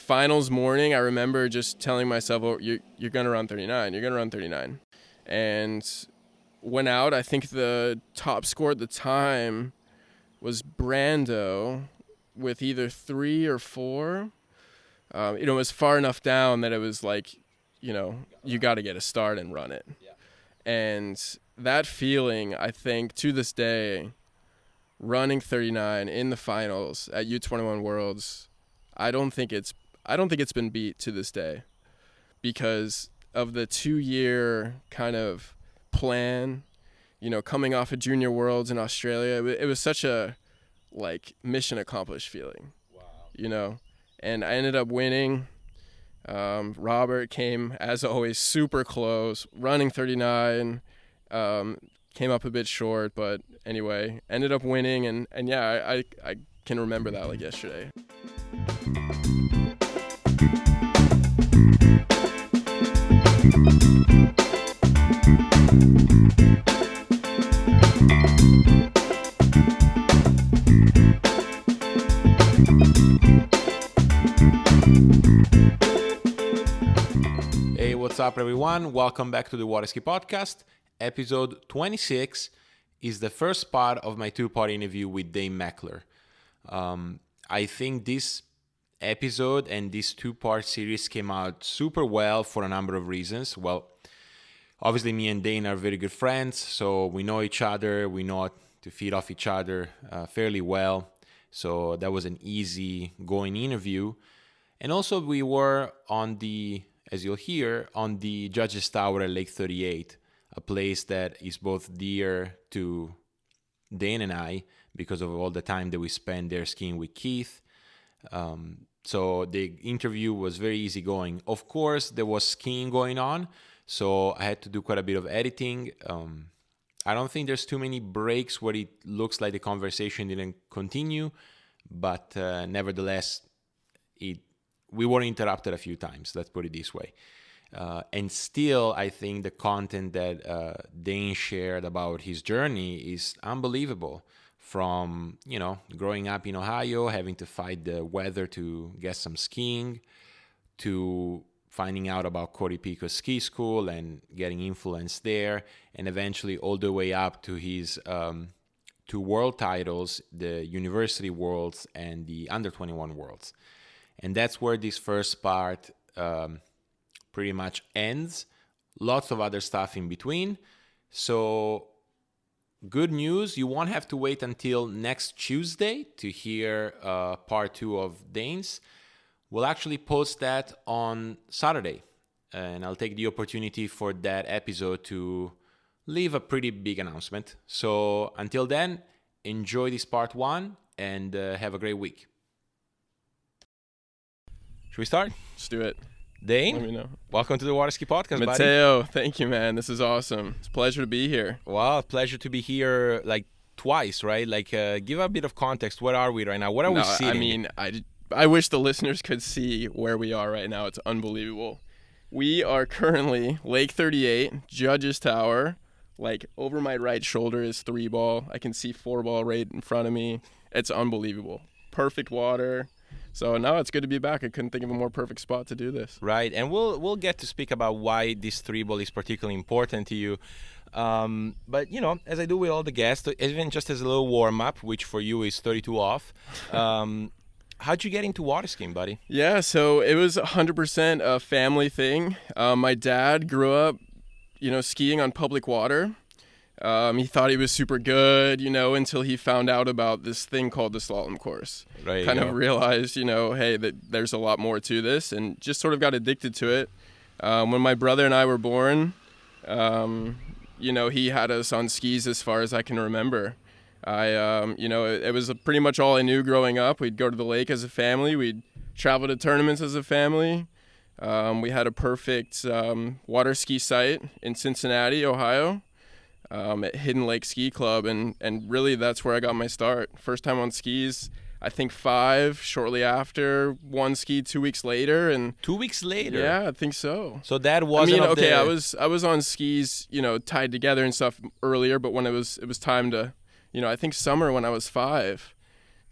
finals morning, I remember just telling myself, "Oh, you're gonna run 39. You're gonna run 39," and went out. I think the top score at the time was Brando with either 3 or 4. It was far enough down that it was like, you got to get a start and run it. Yeah. And that feeling, I think, to this day, running 39 in the finals at U21 Worlds, I don't think it's been beat to this day, because of the 2-year kind of plan, coming off of Junior Worlds in Australia. It was such a mission accomplished feeling. Wow. And I ended up winning. Robert came, as always, super close, running 39, came up a bit short, but anyway, ended up winning, and yeah, I can remember that like yesterday. Hey, what's up, everyone? Welcome back to the Water Ski Podcast. Episode 26 is the first part of my 2-part interview with Dane Mechler. I think this episode and this 2-part series came out super well for a number of reasons. Well, obviously me and Dane are very good friends, so we know each other, we know to feed off each other fairly well. So that was an easy going interview. And also we were on the, as you'll hear, on the Judges Tower at Lake 38, a place that is both dear to Dane and I because of all the time that we spent there skiing with Keith. So the interview was very easy going. Of course, there was skiing going on, so I had to do quite a bit of editing. I don't think there's too many breaks where it looks like the conversation didn't continue, but nevertheless, we were interrupted a few times, let's put it this way. And still, I think the content that Dane shared about his journey is unbelievable. From, growing up in Ohio, having to fight the weather to get some skiing, to finding out about Cody Pico's ski school and getting influence there, and eventually all the way up to his 2 world titles, the University Worlds and the Under 21 Worlds. And that's where this first part pretty much ends. Lots of other stuff in between. So good news, you won't have to wait until next Tuesday to hear part 2 of Dane's. We'll actually post that on Saturday. And I'll take the opportunity for that episode to leave a pretty big announcement. So until then, enjoy this part 1 and have a great week. Should we start? Let's do it. Dane, let me know. Welcome to the Water Ski Podcast, Matteo, buddy. Thank you, man. This is awesome. It's a pleasure to be here. Wow, pleasure to be here twice, right? Give a bit of context. Where are we right now? What are we seeing? I mean, I wish the listeners could see where we are right now. It's unbelievable. We are currently Lake 38, Judges Tower. Over my right shoulder is 3-ball. I can see 4-ball right in front of me. It's unbelievable. Perfect water. So now it's good to be back. I couldn't think of a more perfect spot to do this. Right, and we'll get to speak about why this 3-ball is particularly important to you. But, as I do with all the guests, even just as a little warm-up, which for you is 32 off, how'd you get into water skiing, buddy? Yeah, so it was 100% a family thing. My dad grew up, skiing on public water. He thought he was super good, until he found out about this thing called the slalom course. Right. Kind of realized, hey, that there's a lot more to this, and just sort of got addicted to it. When my brother and I were born, he had us on skis as far as I can remember. It was pretty much all I knew growing up. We'd go to the lake as a family. We'd travel to tournaments as a family. We had a perfect water ski site in Cincinnati, Ohio. At Hidden Lake Ski Club, and really that's where I got my start. First time on skis, I think 5, shortly after, 1 ski 2 weeks later. And 2 weeks later? Yeah, I think so. So that wasn't I was on skis, tied together and stuff earlier, but when it was time to, I think summer when I was 5,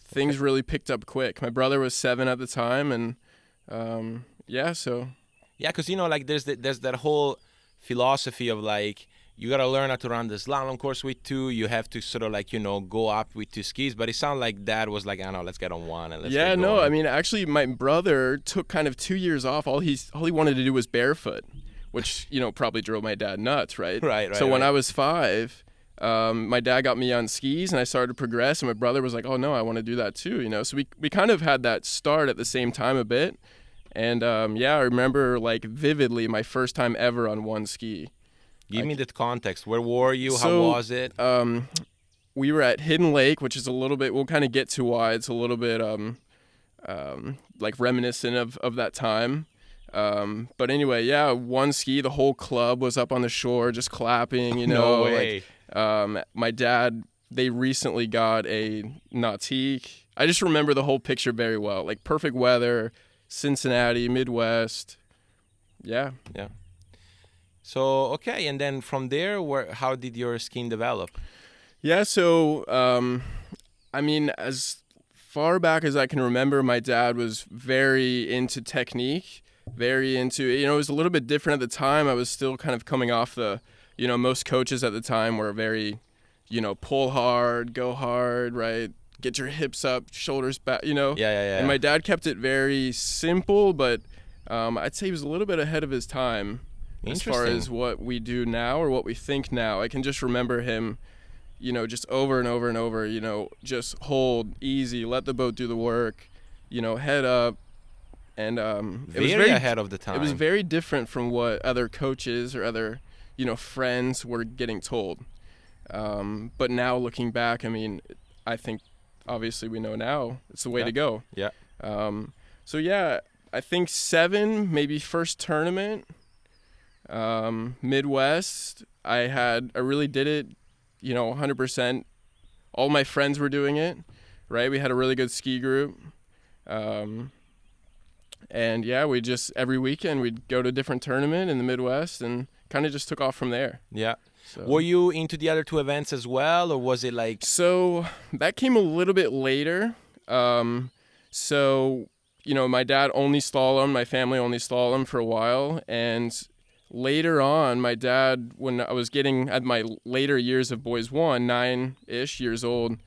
things really picked up quick. My brother was 7 at the time, and Yeah, so Yeah, because like there's that whole philosophy of like you gotta learn how to run the slalom course with two. You have to sort of like go up with two skis. But it sounded like Dad was like, I don't know, let's get on one and let's yeah, get no, going. I mean, actually, my brother took kind of 2 years off. All he wanted to do was barefoot, which probably drove my dad nuts, right? Right. So when I was 5, my dad got me on skis, and I started to progress. And my brother was like, "Oh no, I want to do that too," So we kind of had that start at the same time a bit. And yeah, I remember like vividly my first time ever on one ski. Give me the context. Where were you? How So, was it? We were at Hidden Lake, which is a little bit, we'll kind of get to why it's a little bit like reminiscent of that time. But anyway, yeah, one ski, the whole club was up on the shore just clapping, No way. My dad, they recently got a Nautique. I just remember the whole picture very well, like perfect weather, Cincinnati, Midwest. Yeah. Yeah. So, okay. And then from there, how did your skiing develop? Yeah, so, I mean, as far back as I can remember, my dad was very into technique, very into, it was a little bit different at the time. I was still kind of coming off most coaches at the time were very, pull hard, go hard, right? Get your hips up, shoulders back, Yeah. And my dad kept it very simple, but I'd say he was a little bit ahead of his time as far as what we do now or what we think now. I can just remember him, just over and over and over, just hold easy, let the boat do the work, head up. And it was very ahead of the time. It was very different from what other coaches or other, friends were getting told. But now looking back, I mean, I think obviously we know now it's the way to go. Yeah. So yeah, I think 7, maybe first tournament, Midwest. I really did it, 100%. All my friends were doing it, right? We had a really good ski group. And yeah, we just, every weekend we'd go to a different tournament in the Midwest and kind of just took off from there. Yeah. So. Were you into the other 2 events as well, or was it like... So that came a little bit later. So, my dad only slalom, my family only slalom for a while. And later on, my dad, when I was getting at my later years of Boys 1, 9-ish years old,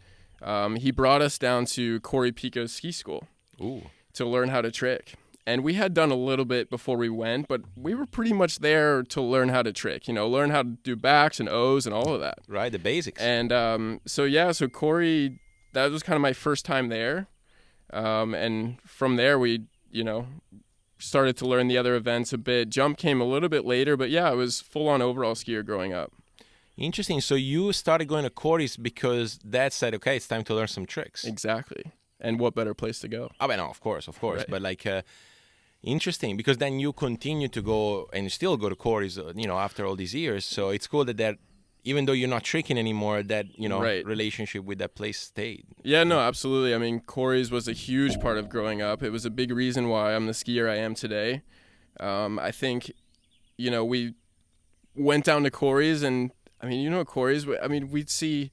he brought us down to Corey Pico's ski school. Ooh. To learn how to trick. And we had done a little bit before we went, but we were pretty much there to learn how to trick, learn how to do backs and O's and all of that. Right, the basics. And so Corey, that was kind of my first time there. And from there, we, started to learn the other events a bit. Jump came a little bit later, but yeah, I was full-on overall skier growing up. Interesting. So you started going to Corey's because Dad said, okay, it's time to learn some tricks. Exactly. And what better place to go? Oh, no, of course. Right. But like, interesting, because then you continue to go and you still go to Corey's, after all these years. So it's cool that even though you're not tricking anymore, that, Right. relationship with that place stayed. Yeah, no, absolutely. I mean, Corey's was a huge part of growing up. It was a big reason why I'm the skier I am today. I think, we went down to Corey's and, I mean, Corey's, I mean, we'd see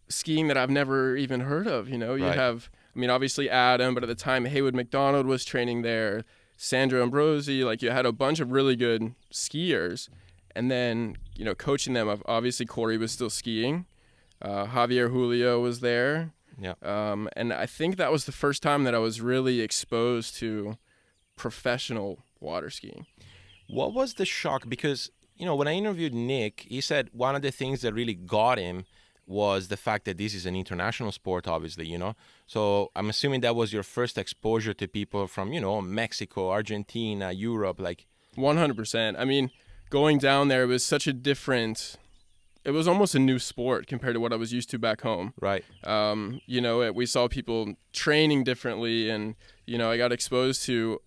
skiing that I've never even heard of, You Right. have, I mean, obviously Adam, but at the time Haywood McDonald was training there, Sandra Ambrosi, like you had a bunch of really good skiers. And then, coaching them, obviously Corey was still skiing. Javier Julio was there. Yeah. And I think that was the first time that I was really exposed to professional water skiing. What was the shock? Because, when I interviewed Nick, he said one of the things that really got him was the fact that this is an international sport, obviously, So I'm assuming that was your first exposure to people from, Mexico, Argentina, Europe, like... 100%. I mean, going down there, it was such a different... It was almost a new sport compared to what I was used to back home. Right. We saw people training differently, and, I got exposed to,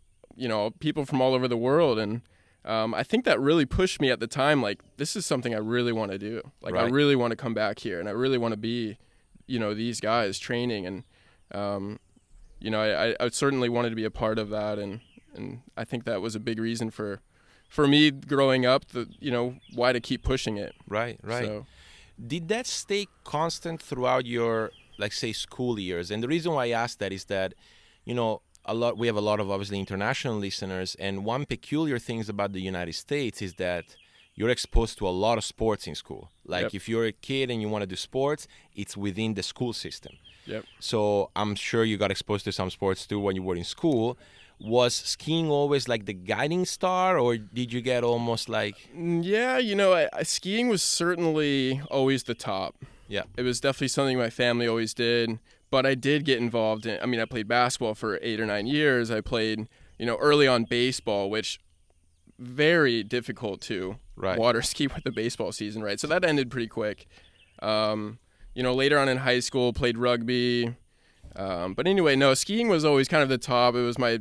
people from all over the world, and I think that really pushed me at the time, like, this is something I really want to do. Like, Right. I really want to come back here, and I really want to be, these guys training. And, I certainly wanted to be a part of that. And I think that was a big reason for me growing up, why to keep pushing it. Right. So, Did that stay constant throughout your, like, say, school years? And the reason why I asked that is that, we have a lot of obviously international listeners, and one peculiar things about the United States is that you're exposed to a lot of sports in school. Like Yep. if you're a kid and you want to do sports, it's within the school system. Yep. So I'm sure you got exposed to some sports too when you were in school. Was skiing always like the guiding star, or did you get almost like... Yeah, skiing was certainly always the top. Yeah. It was definitely something my family always did, but I did get involved in, I played basketball for 8 or 9 years. I played, early on baseball, which very difficult to water ski with the baseball season, right? So that ended pretty quick. Later on in high school, played rugby. But anyway, no, skiing was always kind of the top. It was my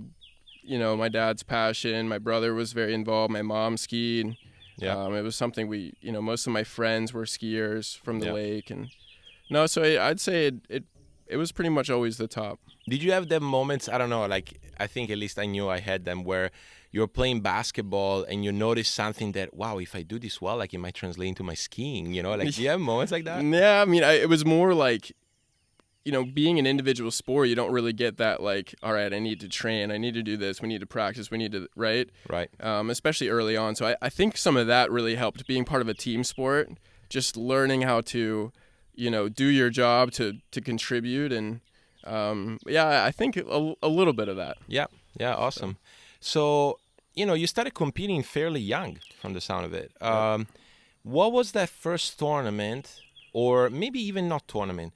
dad's passion. My brother was very involved. My mom skied. Yeah. It was something most of my friends were skiers from the lake. And no, so I'd say it was pretty much always the top. Did you have them moments, I don't know, like I think at least I knew I had them, where you're playing basketball and you notice something that, wow, if I do this well, like it might translate into my skiing, Like, do you have moments like that? Yeah, it was more like, being an individual sport, you don't really get that, like, all right, I need to train, I need to do this, we need to practice, we need to, right? Right. Especially early on. So I think some of that really helped, being part of a team sport, just learning how to, do your job to contribute. And, I think a little bit of that. Yeah, awesome. So, you started competing fairly young from the sound of it. What was that first tournament, or maybe even not tournament?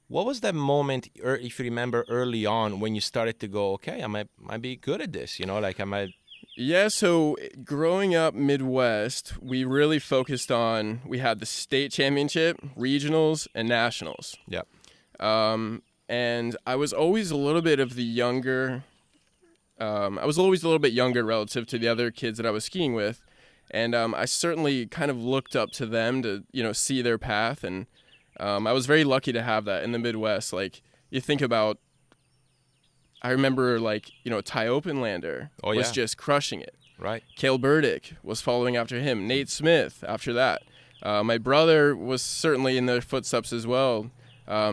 What was that moment, if you remember early on, when you started to go, okay, I might be good at this, like I might... Yeah, so growing up Midwest, we really focused on, we had the state championship, regionals, and nationals. Yeah. And I was always a little bit of the younger, relative to the other kids that I was skiing with. And I certainly kind of looked up to them to, see their path. And I was very lucky to have that in the Midwest. Like, you think about, I remember, like, Ty Openlander was just crushing it. Right. Cale Burdick was following after him. Nate Smith after that. My brother was certainly in their footsteps as well.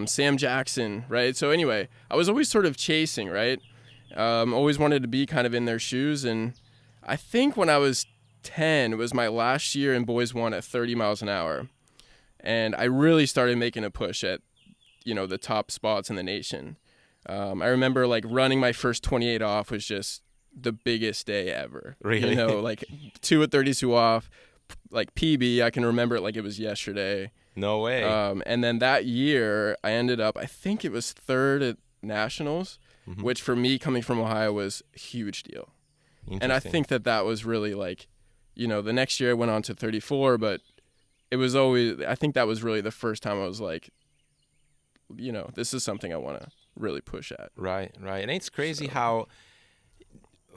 Sam Jackson, right? So anyway, I was always sort of chasing, right? Always wanted to be kind of in their shoes. And I think when I was 10, it was my last year in Boys 1 at 30 miles an hour. And I really started making a push at, the top spots in the nation. I remember, like, running my first 28 off was just the biggest day ever. Really? Like 2 at 32 off, like PB, I can remember it like it was yesterday. No way. And then that year, I ended up, I think it was 3rd at nationals, which for me, coming from Ohio, was a huge deal. And I think that was really, like, the next year I went on to 34, but it was always, I think that was really the first time I was like, this is something I want to really push at. Right. And it's crazy how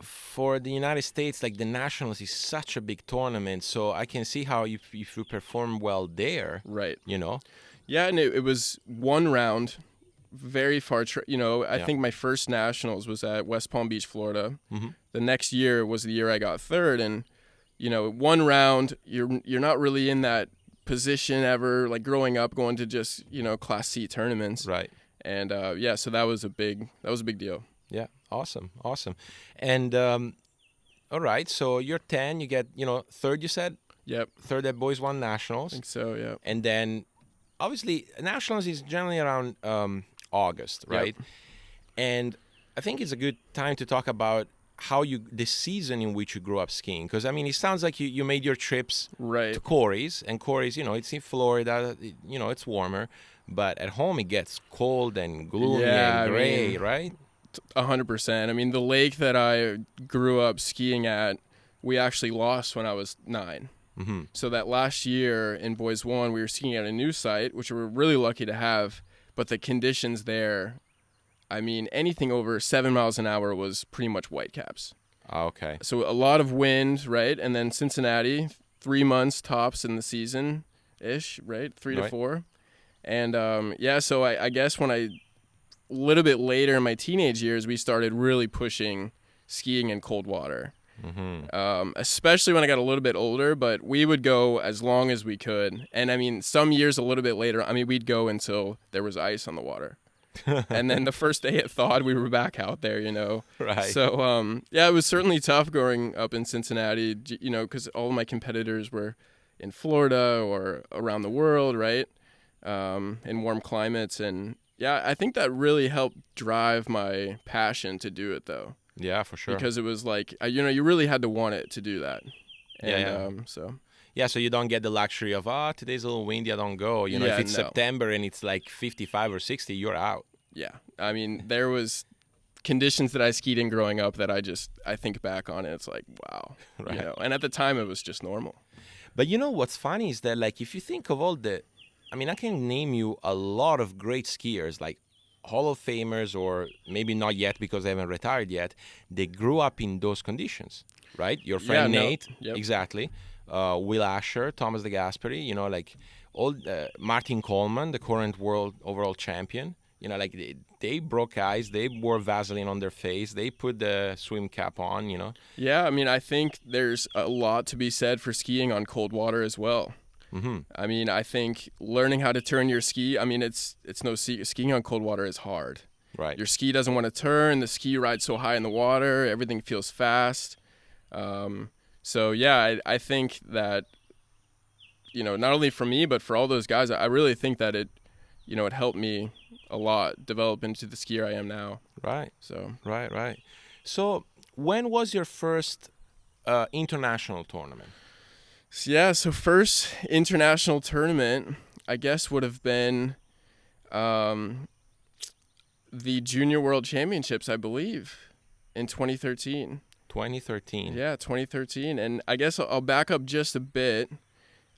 for the United States, like, the Nationals is such a big tournament, so I can see how if you perform well there, right? Yeah, and it was one round, very far. I think my first Nationals was at West Palm Beach, Florida. The next year was the year I got 3rd, and one round, you're not really in that position ever, like growing up, going to just Class C tournaments, right? And so that was a big deal. Yeah, awesome. And all right, so you're 10, you get 3rd, you said? Yep. 3rd at Boys 1 Nationals. I think so, yeah. And then obviously Nationals is generally around August, right? Yep. And I think it's a good time to talk about how the season in which you grew up skiing, because it sounds like you made your trips to Corey's, and Corey's, it's in Florida, it's warmer, but at home it gets cold and gloomy and gray, right? 100%. The lake that I grew up skiing at, we actually lost when I was 9. So that last year in Boys 1, we were skiing at a new site, which we were really lucky to have, but the conditions there, anything over 7 miles an hour was pretty much whitecaps. Okay. So a lot of wind, right? And then Cincinnati, 3 months tops in the season-ish, right? 3 to 4. And, so I guess when a little bit later in my teenage years, we started really pushing skiing in cold water. Especially when I got a little bit older, but we would go as long as we could. And, some years a little bit later, we'd go until there was ice on the water. And then the first day it thawed, we were back out there, Right. So, yeah, it was certainly tough growing up in Cincinnati, because all of my competitors were in Florida or around the world, right, in warm climates. And, yeah, I think that really helped drive my passion to do it, though. Yeah, for sure. Because it was like, you really had to want it to do that. And, Yeah. So... Yeah, so you don't get the luxury of, today's a little windy, I don't go. If it's September and it's like 55 or 60, you're out. Yeah. I mean, there was conditions that I skied in growing up that I think back on it, it's like, wow. Right. And at the time, it was just normal. But what's funny is that, like, if you think of I can name you a lot of great skiers, like Hall of Famers, or maybe not yet because they haven't retired yet. They grew up in those conditions, right? Your friend Nate, Yep. Exactly. Will Asher, Thomas De Gasperi, like all Martin Coleman, the current world overall champion. Like they broke ice, they wore Vaseline on their face, they put the swim cap on. Yeah, I mean, I think there's a lot to be said for skiing on cold water as well. Mm-hmm. I mean, I think learning how to turn your ski. I mean, it's no secret. Skiing on cold water is hard. Right. Your ski doesn't want to turn. The ski rides so high in the water. Everything feels fast. So, yeah, I think that, not only for me, but for all those guys, I really think that it helped me a lot develop into the skier I am now. Right. So. Right. So when was your first international tournament? So first international tournament, I guess, would have been the Junior World Championships, I believe, in 2013. 2013. Yeah, 2013. And I guess I'll back up just a bit.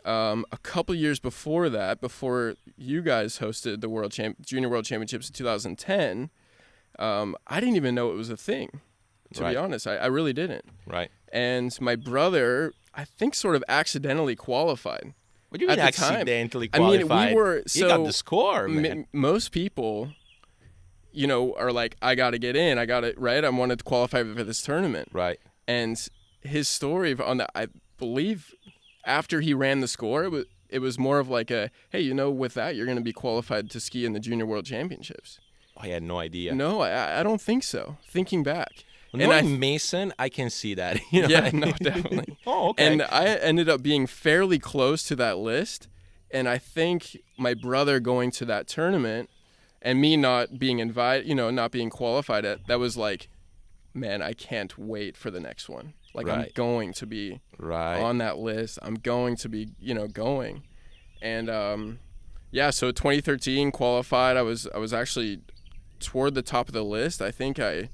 A couple years before that, before you guys hosted the Junior World Championships in 2010, I didn't even know it was a thing, to be honest. I really didn't. Right. And my brother, I think, sort of accidentally qualified. What do you mean at the accidentally time. qualified? I mean, we were... You got the score, man. Most people... are like, I got to get in. I got it, right? I wanted to qualify for this tournament. Right. And his story on that, I believe, after he ran the score, it was more of like a, hey, with that, you're going to be qualified to ski in the Junior World Championships. I had no idea. No, I don't think so. Thinking back. Knowing Mason, I can see that. Yeah, no, definitely. Oh, okay. And I ended up being fairly close to that list. And I think my brother going to that tournament and me not being invited, not being qualified that was like, man, I can't wait for the next one. Like, right. I'm going to be on that list. I'm going to be, going. And, so 2013 qualified. I was actually toward the top of the list. I think I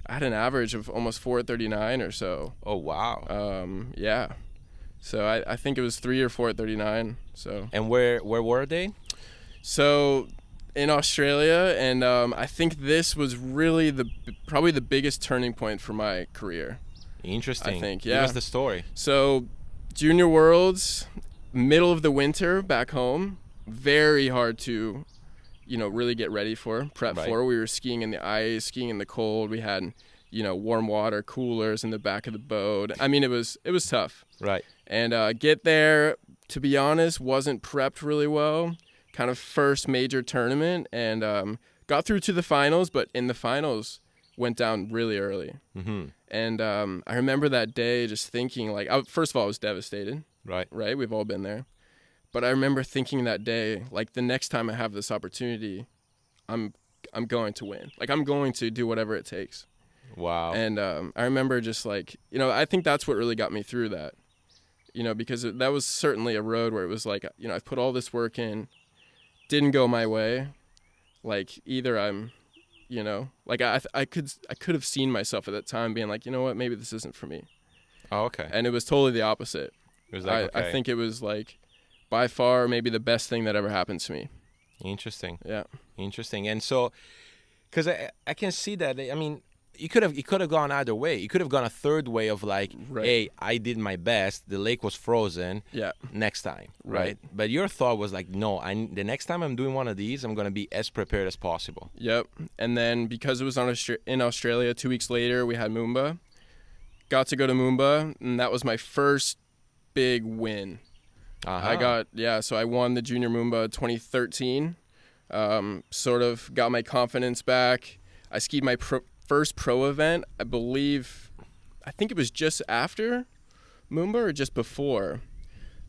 had an average of almost 439 or so. Oh, wow. Yeah. So I think it was 3 or 4 at 39. So. And where were they? So in Australia, and I think this was really probably the biggest turning point for my career. Interesting. I think, yeah. Give us the story. So Junior Worlds, middle of the winter back home, very hard to, really get ready for, prep for. We were skiing in the ice, skiing in the cold. We had, warm water coolers in the back of the boat. I mean, it was tough. Right. And get there, to be honest, wasn't prepped really well. Kind of first major tournament, and got through to the finals, but in the finals went down really early. Mm-hmm. And I remember that day just thinking, like, first of all, I was devastated. Right. We've all been there. But I remember thinking that day, like, the next time I have this opportunity, I'm going to win. Like, I'm going to do whatever it takes. Wow. And I remember just like, I think that's what really got me through that. Because that was certainly a road where it was like, I've put all this work in, didn't go my way. Like, either I'm, like I could have seen myself at that time being like, you know what, maybe this isn't for me. Oh, okay. And it was totally the opposite. It was like, okay. I think it was like by far maybe the best thing that ever happened to me. Interesting. Yeah. Interesting. And so, because I can see that, I mean, it could have gone either way. It could have gone a third way of like, hey, I did my best. The lake was frozen. Yeah. Next time. Right. But your thought was like, no, the next time I'm doing one of these, I'm going to be as prepared as possible. Yep. And then because it was in Australia, 2 weeks later, we had Moomba. Got to go to Moomba, and that was my first big win. So I won the Junior Moomba 2013. Sort of got my confidence back. I skied my first pro event, I think it was just after Moomba or just before,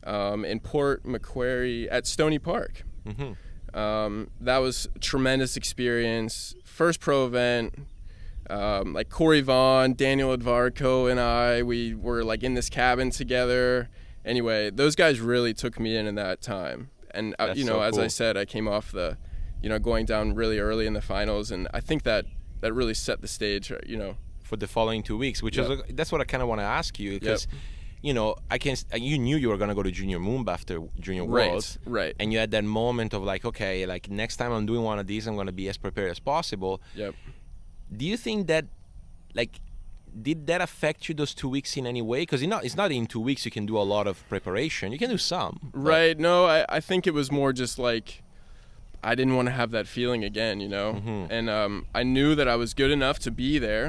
in Port Macquarie at Stony Park. That was a tremendous experience. First pro event, like Corey Vaughn, Daniel Edvarco, and we were like in this cabin together. Anyway, those guys really took me in that time. And, as I said, I came off going down really early in the finals. And I think that really set the stage, for the following 2 weeks, which is that's what I kind of want to ask you, because you knew you were going to go to Junior Moomba after Junior Worlds, right? And you had that moment of like, okay, like next time I'm doing one of these, I'm going to be as prepared as possible. Yep. Do you think that, like, did that affect you those 2 weeks in any way? Because it's not in 2 weeks you can do a lot of preparation. You can do some. Right. No, I think it was more just like I didn't want to have that feeling again, And I knew that I was good enough to be there,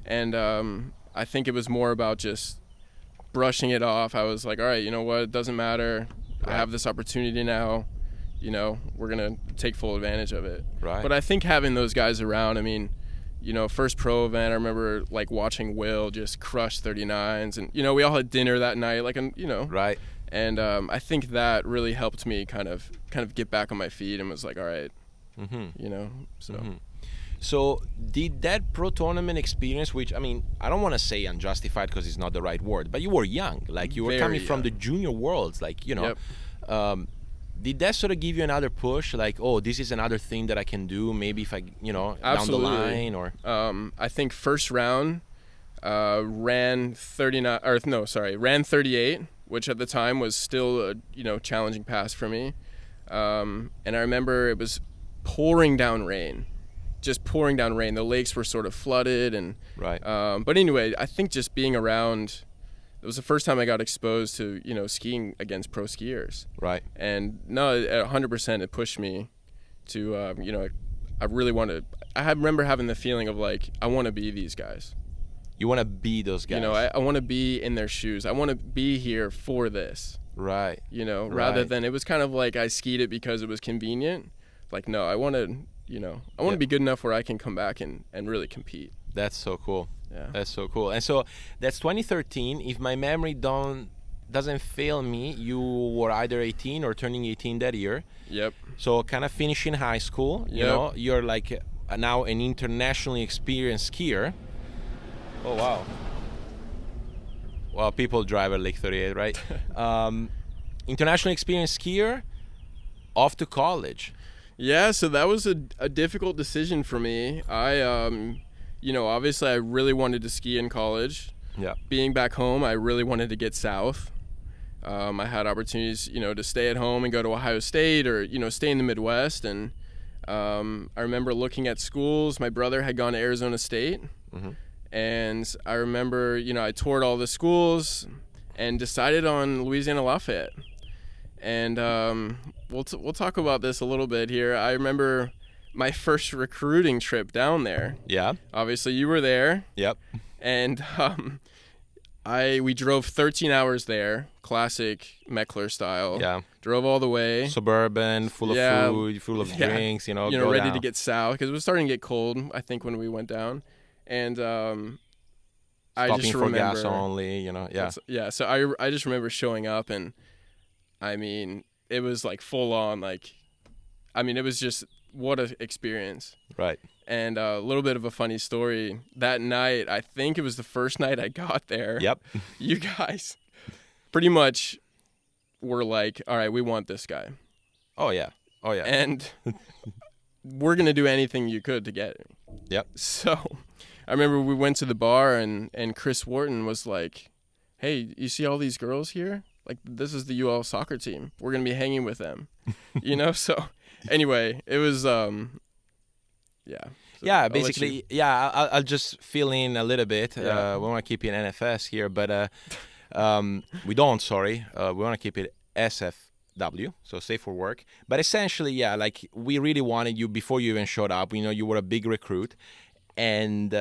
and I think it was more about just brushing it off. I was like, all right, you know what? It doesn't matter. Right. I have this opportunity now. We're going to take full advantage of it. Right. But I think having those guys around, first pro event, I remember like watching Will just crush 39s, and we all had dinner that night, right. And I think that really helped me kind of get back on my feet and was like, all right, So did that pro tournament experience, which I don't want to say unjustified because it's not the right word, but you were young, like you were Very coming from young. The Junior Worlds, like Yep. Did that sort of give you another push, like, oh, this is another thing that I can do, maybe if I, down the line? Or I think first round ran 38, which at the time was still a challenging pass for me. And I remember it was pouring down rain. The lakes were sort of flooded, and right. But anyway, I think just being around, it was the first time I got exposed to skiing against pro skiers. Right. And no, 100% it pushed me to I really wanted. I remember having the feeling of like I want to be these guys. You want to be those guys. I want to be in their shoes. I want to be here for this. Right. Rather than it was kind of like I skied it because it was convenient. Like, no, I want to, I want to be good enough where I can come back and really compete. That's so cool. Yeah. That's so cool. And so that's 2013. If my memory doesn't fail me, you were either 18 or turning 18 that year. Yep. So kind of finishing high school, you're like now an internationally experienced skier. Oh, wow. Well, people drive at Lake 38, right? Internationally experienced skier, off to college. Yeah, so that was a difficult decision for me. I, obviously I really wanted to ski in college. Yeah. Being back home, I really wanted to get south. I had opportunities, to stay at home and go to Ohio State or, stay in the Midwest. And I remember looking at schools. My brother had gone to Arizona State. Mm-hmm. And I remember, I toured all the schools and decided on Louisiana Lafayette. And we'll talk about this a little bit here. I remember my first recruiting trip down there. Yeah. Obviously, you were there. Yep. And we drove 13 hours there, classic Mechler style. Yeah. Drove all the way. Suburban, full of food, full of drinks, go ready down. to get south because it was starting to get cold, I think, when we went down. And I just for remember gas only, yeah. Yeah, so I just remember showing up, and it was like full on, like, it was just what an experience. Right. And a little bit of a funny story. That night, I think it was the first night I got there. Yep. You guys pretty much were like, all right, we want this guy. Oh, yeah. And we're going to do anything you could to get him. Yep. So I remember we went to the bar, and Chris Wharton was like, hey, you see all these girls here? Like, this is the UL soccer team. We're going to be hanging with them. So anyway, it was, yeah. So yeah, basically, I'll just fill in a little bit. Yeah. We want to keep it NFS here, but we don't, sorry. We want to keep it SFW, so safe for work. But essentially, yeah, like we really wanted you before you even showed up. You were a big recruit. And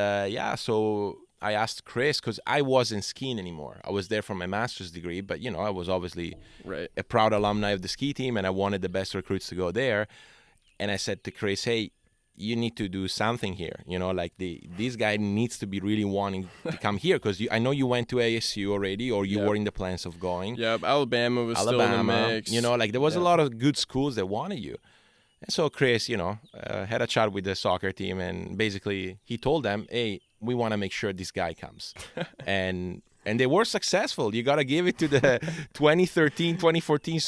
so I asked Chris, because I wasn't skiing anymore. I was there for my master's degree, but I was obviously a proud alumni of the ski team, and I wanted the best recruits to go there. And I said to Chris, hey, you need to do something here. You know, like this guy needs to be really wanting to come here, because I know you went to ASU already, or you were in the plans of going. Yep, Alabama was still in the mix. You know, like there was a lot of good schools that wanted you. And so Chris, you know, had a chat with the soccer team, and basically he told them, hey, we want to make sure this guy comes. and they were successful. You got to give it to the 2013, 2014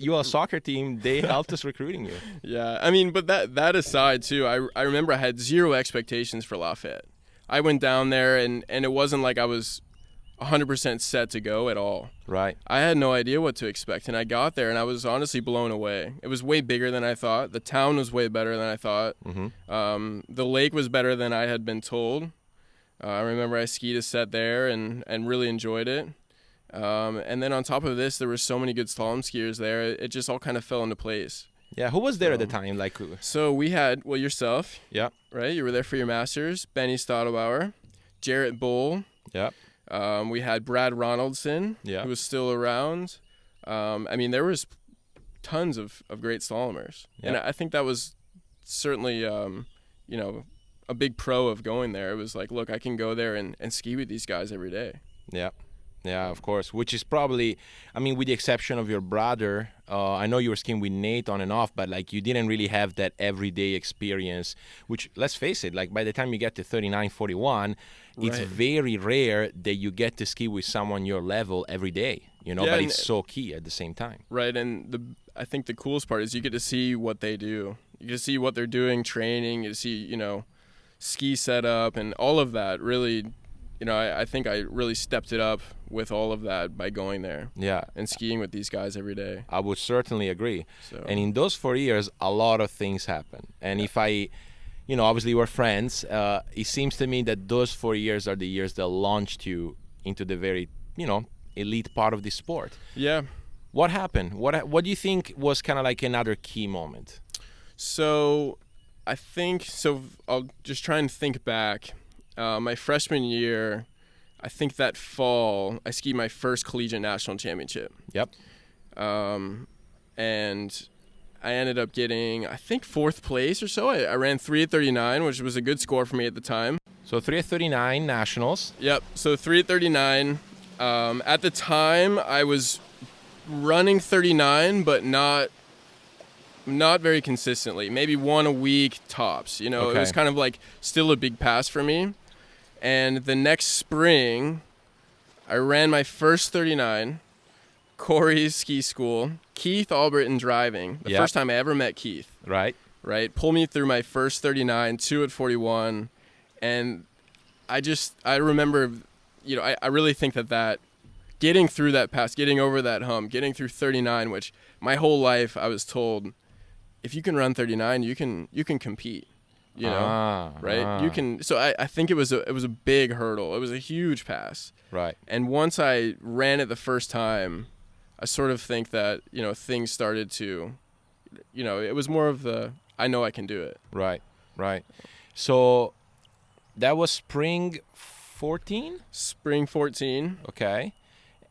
UL soccer team. They helped us recruiting you. Yeah, I mean, but that aside too, I remember I had zero expectations for Lafayette. I went down there and it wasn't like I was 100% set to go at all. Right. I had no idea what to expect, and I got there and I was honestly blown away. It was way bigger than I thought. The town was way better than I thought. The lake was better than I had been told. I remember I skied a set there and really enjoyed it. And then on top of this, there were so many good slalom skiers there. It just all kind of fell into place. Yeah, who was there at the time? So we had, yourself. Yeah. Right? You were there for your Masters. Benny Stadlbauer, Jarrett Bull. Yeah. We had Brad Ronaldson, who was still around. I mean, there was tons of great slalomers. Yeah. And I think that was certainly, a big pro of going there. It was like, look, I can go there and ski with these guys every day. Yeah. Yeah, of course, which is probably, I mean, with the exception of your brother, I know you were skiing with Nate on and off, but like you didn't really have that everyday experience, which, let's face it, like by the time you get to 39, 41, it's very rare that you get to ski with someone your level every day, you know, but it's so key at the same time. Right, and I think the coolest part is you get to see what they do. You get to see what they're doing, training, you get to see, ski setup and all of that. Really, I think I really stepped it up with all of that by going there. Yeah. And skiing with these guys every day. I would certainly agree. So. And in those 4 years, a lot of things happen. And if I, obviously we're friends, it seems to me that those 4 years are the years that launched you into the very, elite part of the sport. Yeah. What happened? What do you think was kind of like another key moment? So I'll just try and think back. My freshman year, I think that fall, I skied my first collegiate national championship. Yep. And I ended up getting, I think, 4th place or so. I ran 3:39, which was a good score for me at the time. So 3:39 nationals. Yep. So 3:39. At the time, I was running 39, but not very consistently. Maybe one a week tops. It was kind of like still a big pass for me. And the next spring, I ran my first 39, Corey's ski school, Keith Albritton driving. The first time I ever met Keith. Right. Pulled me through my first 39, 2 at 41. And I remember, I really think that getting through that pass, getting over that hump, getting through 39, which my whole life I was told, if you can run 39, you can compete. Right? You can. So I think it was a big hurdle. It was a huge pass. Right. And once I ran it the first time, I sort of think that things started to, it was more of the I know I can do it. Right. So that was spring 14. Spring 14. Okay.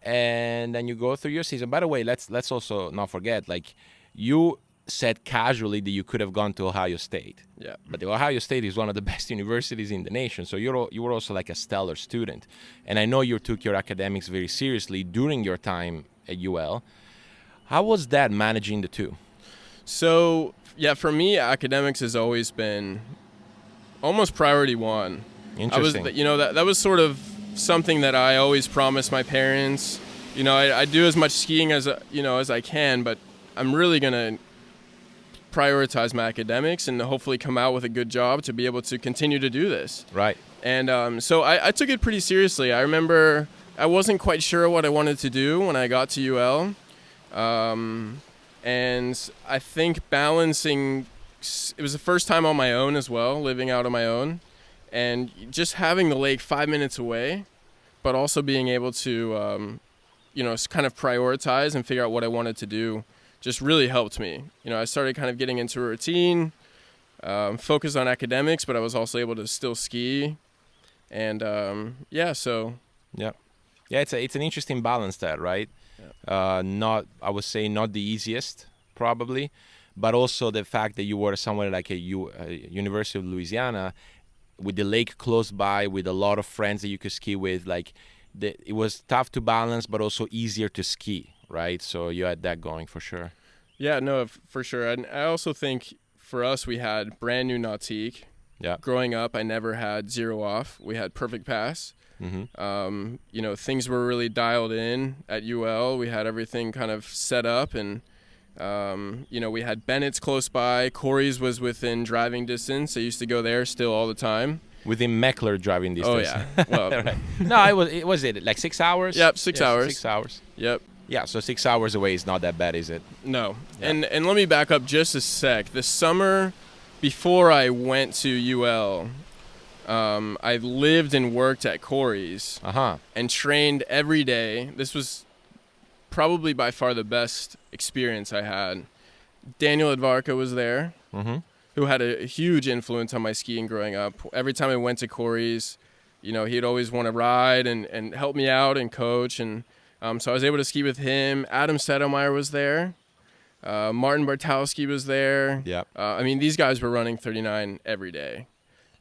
And then you go through your season. By the way, let's also not forget, like you said casually that you could have gone to Ohio State. Yeah. But Ohio State is one of the best universities in the nation. So you were also like a stellar student. And I know you took your academics very seriously during your time at UL. How was that, managing the two? So, yeah, for me, academics has always been almost priority one. Interesting. That was sort of something that I always promised my parents. I do as much skiing as I can, but I'm really going to prioritize my academics and hopefully come out with a good job to be able to continue to do this. Right. And so I took it pretty seriously. I remember I wasn't quite sure what I wanted to do when I got to UL. And I think balancing, it was the first time on my own as well, living out on my own. And just having the lake 5 minutes away, but also being able to, kind of prioritize and figure out what I wanted to do just really helped me. I started kind of getting into a routine, focused on academics, but I was also able to still ski. And, so. Yeah. Yeah, it's an interesting balance that, right? Yeah. I would say not the easiest, probably. but also the fact that you were somewhere like a University of Louisiana with the lake close by, with a lot of friends that you could ski with. Like, it was tough to balance, but also easier to ski, right? So you had that going for sure. Yeah, no, for sure. And I also think for us, we had brand new nautique. Yeah. Growing up, I never had zero off. We had perfect pass. Things were really dialed in at UL. We had everything kind of set up, and we had Bennett's close by. Corey's was within driving distance. I used to go there still all the time. Within Mechler driving distance. Oh yeah. Well, right. No, it was like 6 hours. Yep, 6 hours. 6 hours. Yep. Yeah, so 6 hours away is not that bad, is it? No. Yeah. And let me back up just a sec. The summer before I went to UL, I lived and worked at Corey's and trained every day. This was probably by far the best experience I had. Daniel Advarka was there, who had a huge influence on my skiing growing up. Every time I went to Corey's, he'd always want to ride and help me out and coach. And so I was able to ski with him. Adam Settlemeyer was there. Martin Bartowski was there. Yeah. These guys were running 39 every day.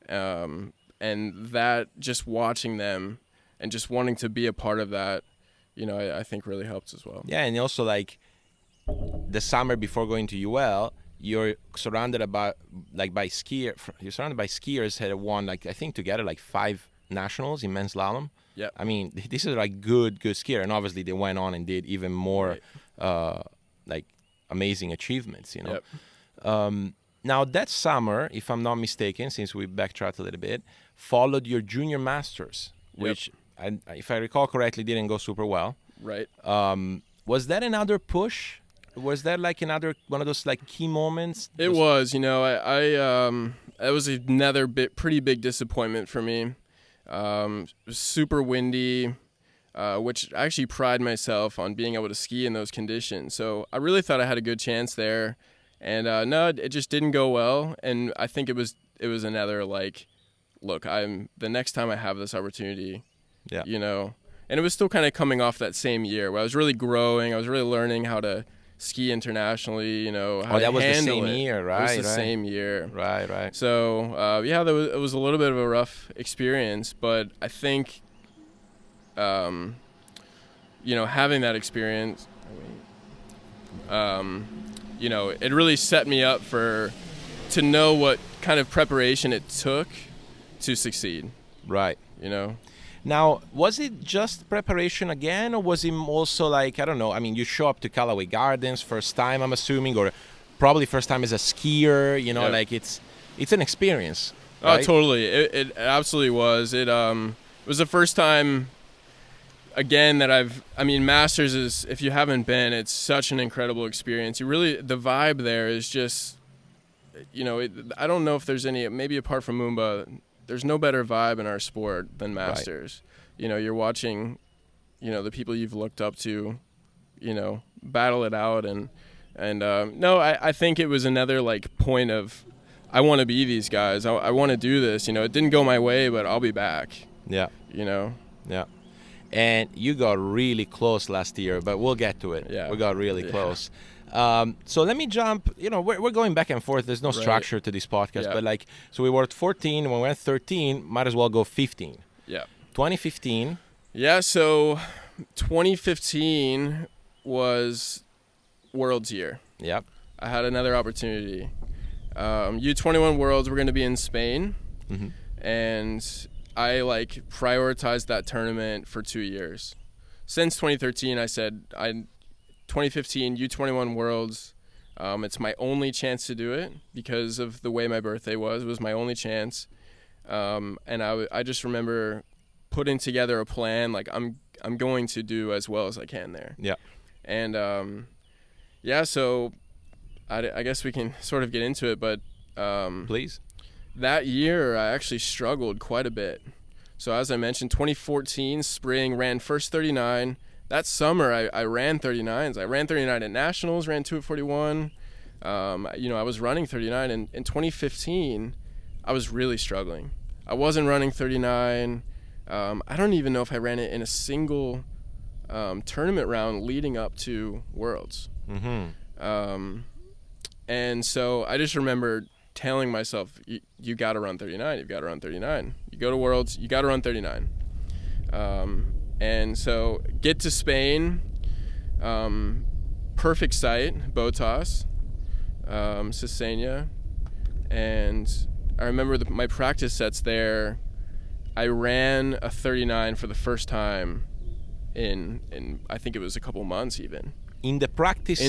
And that, just watching them and just wanting to be a part of that, I think really helps as well. Yeah, and also like the summer before going to UL, you're surrounded by skiers that have won, like, I think together like 5 nationals in men's slalom. Yeah. I mean, this is like good skier, and obviously they went on and did even more like amazing achievements, Yep. Now that summer, if I'm not mistaken, since we backtracked a little bit, followed your junior masters, which if I recall correctly, didn't go super well. Right. Was that another push? Was that like another one of those like key moments? It was, it was another pretty big disappointment for me. Super windy, which I actually pride myself on being able to ski in those conditions. So I really thought I had a good chance there, and no, it just didn't go well. And I think it was another like, look, the next time I have this opportunity, and it was still kind of coming off that same year where I was really growing. I was really learning how to ski internationally, how to that was the handle same it. year, right? It was the same year. Right. So, it was a little bit of a rough experience, but I think, having that experience, it really set me up to know what kind of preparation it took to succeed. Right. Now, was it just preparation again, or was it also like, I don't know, you show up to Callaway Gardens first time, I'm assuming, or probably first time as a skier, like it's an experience. Right? Oh, totally. It absolutely was. It was the first time, again, that Masters is, if you haven't been, it's such an incredible experience. The vibe there is just, I don't know if there's any, maybe apart from Moomba, there's no better vibe in our sport than Masters. Right. You're watching, the people you've looked up to, battle it out. And no, I think it was another like point of, I want to be these guys. I want to do this. It didn't go my way, but I'll be back. Yeah. Yeah. And you got really close last year, but we'll get to it. Yeah. We got really close. So let me jump, we're going back and forth. There's no structure to this podcast, but so we were at 14. When we're at 13, might as well go 15. Yeah. 2015. Yeah. So 2015 was Worlds year. Yep. I had another opportunity. U21 Worlds were going to be in Spain. Mm-hmm. And I prioritized that tournament for 2 years. Since 2013, I said, 2015 U21 Worlds, it's my only chance to do it because of the way my birthday was. It was my only chance. And I just remember putting together a plan, I'm going to do as well as I can there. Yeah. And, so I guess we can sort of get into it, but please. That year I actually struggled quite a bit. So as I mentioned, 2014 spring, ran first 39. That summer I ran 39s. I ran 39 at nationals, ran 2 at 41. I was running 39, and in 2015 I was really struggling. I wasn't running 39. I don't even know if I ran it in a single tournament round leading up to Worlds. Mm-hmm. And so I just remember telling myself, you got to run 39. You've got to run 39. You go to Worlds, you got to run 39. And so get to Spain, perfect site, Botas, Cesena. And I remember my practice sets there. I ran a 39 for the first time in I think it was a couple months even. In the practice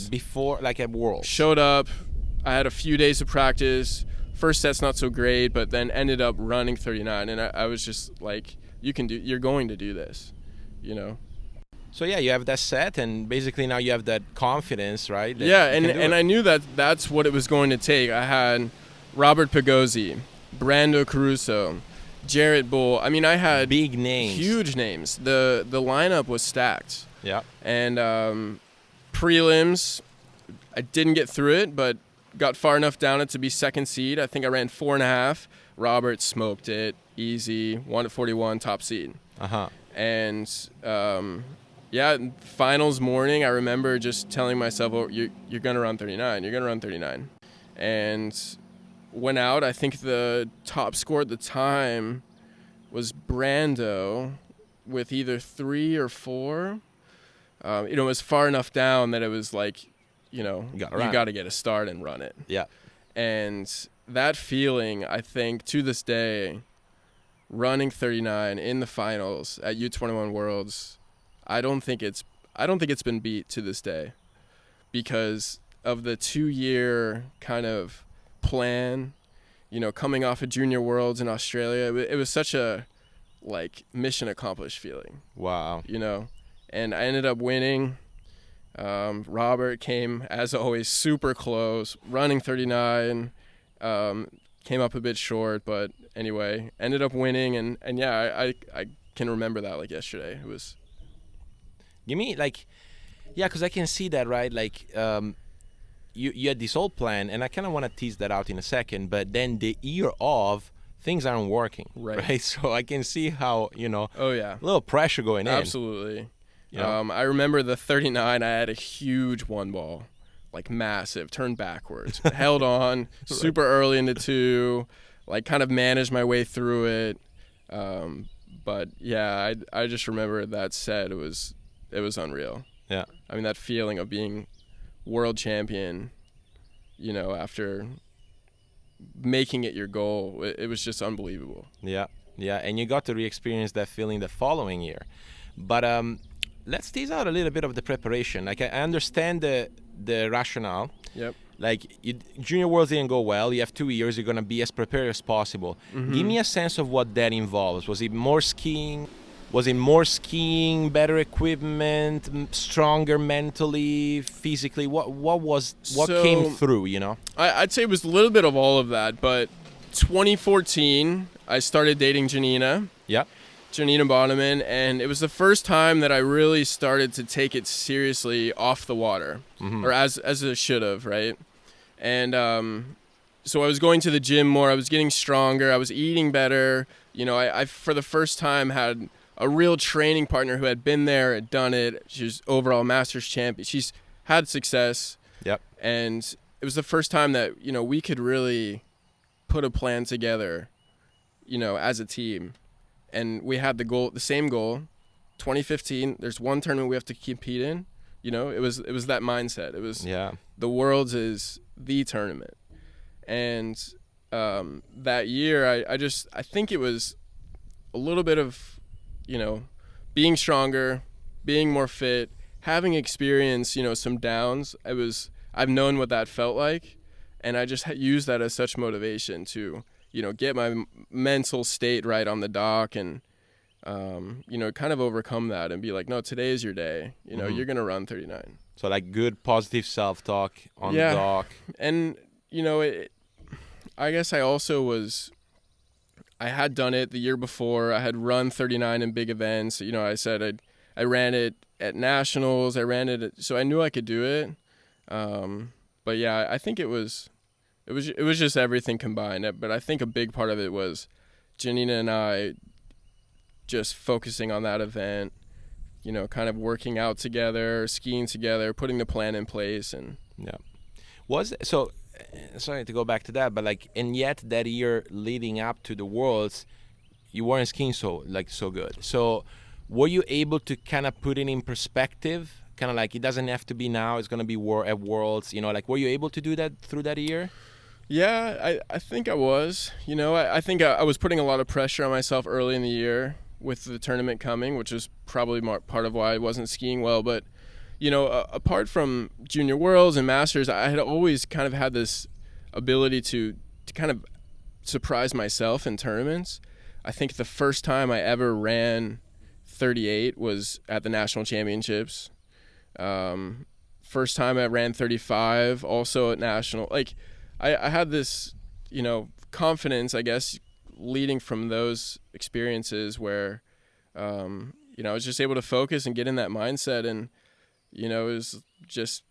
before, like at Worlds. Showed up. I had a few days of practice. First set's not so great, but then ended up running 39. And I was just like, you're going to do this, you know? So yeah, you have that set, and basically now you have that confidence, right? Yeah, and I knew that's what it was going to take. I had Robert Pigozzi, Brando Caruso, Jarrett Bull. I mean, I had big names, huge names. The lineup was stacked. Yeah. And prelims, I didn't get through it, but got far enough down it to be second seed. I think I ran 4.5. Robert smoked it, easy, 1:41, top seed. And yeah, finals morning, I remember just telling myself, "Oh, you're gonna run 39. You're gonna run 39." And went out. I think the top score at the time was Brando with either 3 or 4. It was far enough down that it was like, you got to get a start and run it. Yeah. And that feeling, I think, to this day, running 39 in the finals at U21 Worlds, I don't think it's been beat to this day, because of the 2-year kind of plan, coming off of Junior Worlds in Australia. It was such a mission accomplished feeling. Wow. And I ended up winning. Robert came, as always, super close, running 39. Came up a bit short, but anyway, ended up winning. And yeah, I can remember that like yesterday. It was... Give me because I can see that, right? You had this whole plan, and I kind of want to tease that out in a second, but then the year of, things aren't working, right? So I can see how, oh yeah, a little pressure going in. Absolutely. I remember the 39, I had a huge one ball, massive, turned backwards, held on super early into 2, kind of managed my way through it. But yeah, I just remember that set, it was unreal. Yeah. I mean, that feeling of being world champion, after making it your goal, it was just unbelievable. Yeah. And you got to re-experience that feeling the following year. But let's tease out a little bit of the preparation. I understand the rationale. Yep. Junior Worlds didn't go well. You have 2 years. You're going to be as prepared as possible. Mm-hmm. Give me a sense of what that involves. Was it more skiing? Better equipment, stronger mentally, physically? What came through, I'd say it was a little bit of all of that, but 2014, I started dating Janina. Yeah. Janina Bonneman, and it was the first time that I really started to take it seriously off the water, or as it should have, right? And so I was going to the gym more. I was getting stronger. I was eating better. I for the first time had a real training partner who had been there, had done it. She was overall Masters champion. She's had success. Yep. And it was the first time that, we could really put a plan together, as a team. And we had the same goal, 2015. There's one tournament we have to compete in. It was that mindset. It was the Worlds is the tournament. And that year, I think it was a little bit of, being stronger, being more fit, having experienced, some downs. I've known what that felt like, and I just used that as such motivation to, get my mental state right on the dock and, kind of overcome that and be like, no, today is your day. You're going to run 39. So good positive self-talk on the dock. And, I guess I also I had done it the year before. I had run 39 in big events. I said I ran it at nationals. I ran it so I knew I could do it. But yeah, I think it was just everything combined. But I think a big part of it was Janina and I just focusing on that event, kind of working out together, skiing together, putting the plan in place. And yeah. Sorry to go back to that, but like, and yet that year leading up to the Worlds, you weren't skiing so good. So were you able to kind of put it in perspective? Kind of like, it doesn't have to be now, it's going to be at Worlds, like, were you able to do that through that year? Yeah, I think I was. I think I was putting a lot of pressure on myself early in the year with the tournament coming, which was probably part of why I wasn't skiing well. But, apart from Junior Worlds and Masters, I had always kind of had this ability to kind of surprise myself in tournaments. I think the first time I ever ran 38 was at the National Championships. First time I ran 35, also at National. Like, I had this, confidence, I guess, leading from those experiences where, I was just able to focus and get in that mindset, and, it was just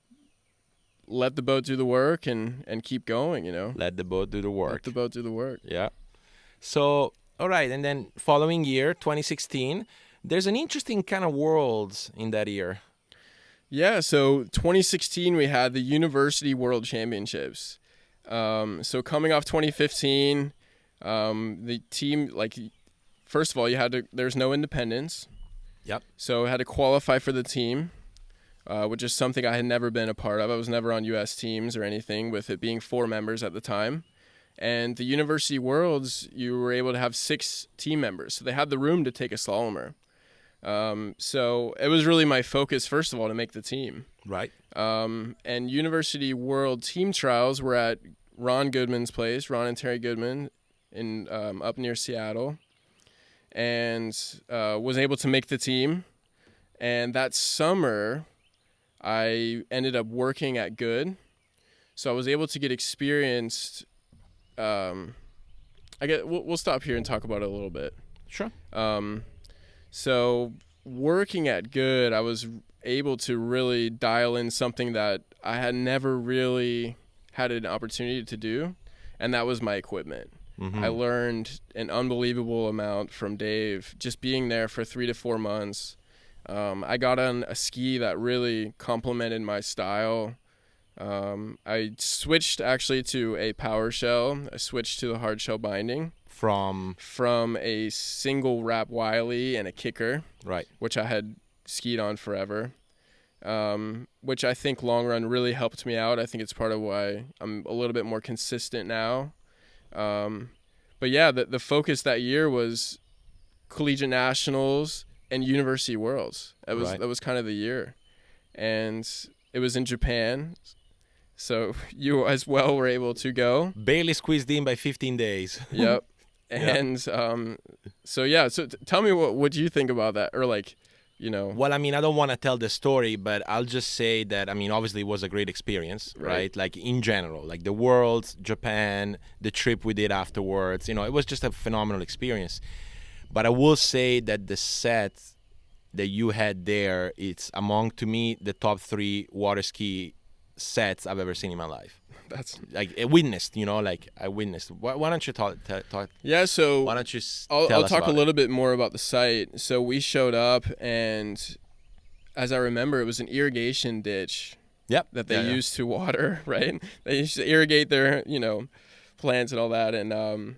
let the boat do the work and keep going, Let the boat do the work. Let the boat do the work. Yeah. So, all right. And then following year, 2016, there's an interesting kind of Worlds in that year. Yeah. So 2016, we had the University World Championships. So coming off 2015, the team, like, first of all, there's no independence. Yep. So I had to qualify for the team, which is something I had never been a part of. I was never on U.S. teams or anything, with it being 4 members at the time. And the University Worlds, you were able to have 6 team members. So they had the room to take a slalomer. So it was really my focus, first of all, to make the team. Right. And University World Team Trials were at Ron Goodman's place, Ron and Terry Goodman, in up near Seattle, and was able to make the team. And that summer, I ended up working at Good, so I was able to get experience. We'll stop here and talk about it a little bit. Sure. So working at Good, I was able to really dial in something that I had never really had an opportunity to do, and that was my equipment. Mm-hmm. I learned an unbelievable amount from Dave just being there for 3 to 4 months. I got on a ski that really complemented my style. I switched actually to a power shell. I switched to the hard shell binding. From a single wrap Wiley and a kicker, right, which I had skied on forever, which I think long run really helped me out. I think it's part of why I'm a little bit more consistent now. But yeah, the focus that year was collegiate nationals and University Worlds. That was kind of the year, and it was in Japan. So you as well were able to go. Barely squeezed in by 15 days. Yep. And so tell me what you think about that, or like, Well, I mean, I don't want to tell the story, but I'll just say that, I mean, obviously it was a great experience, right? Like, in general, like the Worlds, Japan, the trip we did afterwards, it was just a phenomenal experience. But I will say that the set that you had there, it's among, to me, the top 3 water ski sets I've ever seen in my life. That's like I witnessed. Why don't you talk? Yeah, so why don't you I'll talk a little bit more about the site. So we showed up, and as I remember, it was an irrigation ditch. Yep. That they used to water, right? They used to irrigate their, plants and all that. And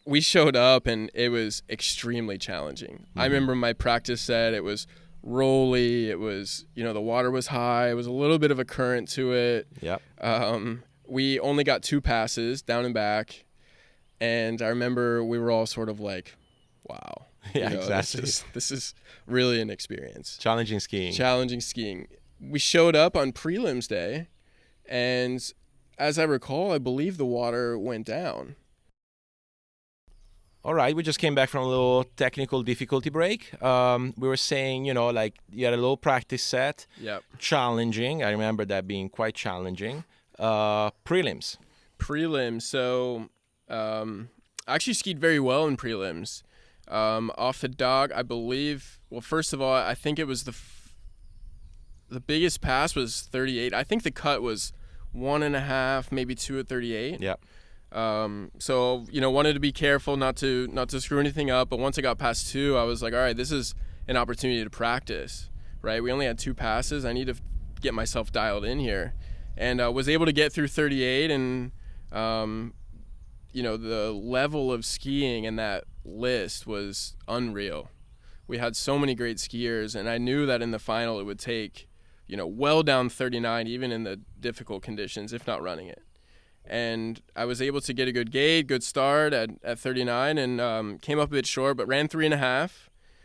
we showed up, and it was extremely challenging. Mm-hmm. I remember my practice set, it was rolly. It was, the water was high. It was a little bit of a current to it. Yep. We only got 2 passes down and back. And I remember we were all sort of like, wow. Yeah, exactly. This is really an experience. Challenging skiing. We showed up on prelims day, and as I recall, I believe the water went down. All right, we just came back from a little technical difficulty break. We were saying, like, you had a little practice set. Yep. Challenging. I remember that being quite challenging. Prelims. So I actually skied very well in prelims. Off the dock, I believe, well, first of all, I think it was the biggest pass was 38. I think the cut was 1.5, maybe 2 at 38. Yeah. So, wanted to be careful not to screw anything up. But once I got past 2, I was like, all right, this is an opportunity to practice, right? We only had 2 passes. I need to get myself dialed in here. and was able to get through 38. And the level of skiing in that list was unreal. We had so many great skiers, and I knew that in the final it would take, well down 39, even in the difficult conditions, if not running it. And I was able to get a good gate, good start at 39, and came up a bit short, but ran 3.5.